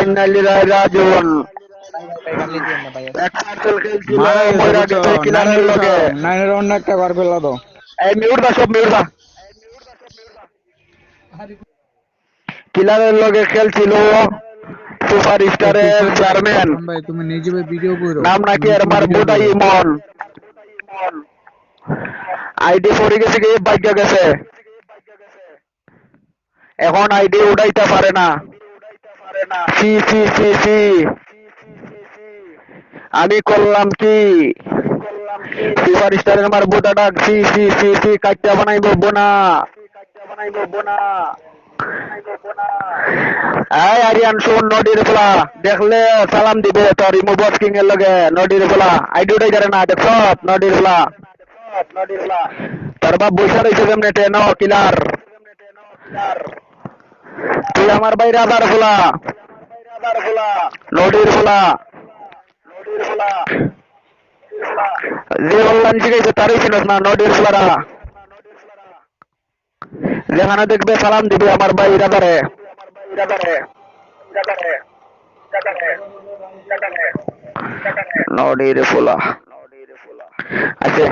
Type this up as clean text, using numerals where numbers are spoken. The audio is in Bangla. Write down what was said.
ফাইনালি রাজুন ভাই গালি দিয়েন না ভাই। এক সার্কেল খেলছিল মারা গেছে ময়রা বুঝছো, গেছে কিলারের নাইনের লগে। উঠাও, নাইনের অন্য একটা বার ফেলা দাও। এই মিউট দা, সব মিউট দা। কিলারের লগে খেলছিল সুপার স্টারের চেয়ারম্যান, তুফান ভাই তুমি নিজে ভিডিও করো, নাম নাকি আর তুমি ভিডিও মারবুদা করো। ইমন। আইডি পড়ে গেছে, কি বাইক গেছে, এখন আইডি উঠাইতে পারে না। সি সি সি সি আমি করলাম কি? সুপার স্টারের মারবুদা ডাক সি সি সি সি কাটটা বানাইব বোনা। এই আরিয়ান শুন, নদীর পোলা দেখলে সালাম দিবে তোর ইমো বস কিং এর লগে। নদীর পোলা আইডি উঠাই করে না, দেখছ নদীর পোলা তোর বাপ বৈশা রয়েছে কেমনে ট্রেন কিলার। তুই আমার বাইরে আবার পোলা, নদীর পোলা যে অনলাইন শিখাইছে তারই চিনস না। নদীর পোলারা যেখানে দেখবে সালাম দিবে আমার বাইরে আবারে। নদীর পোলা আছে।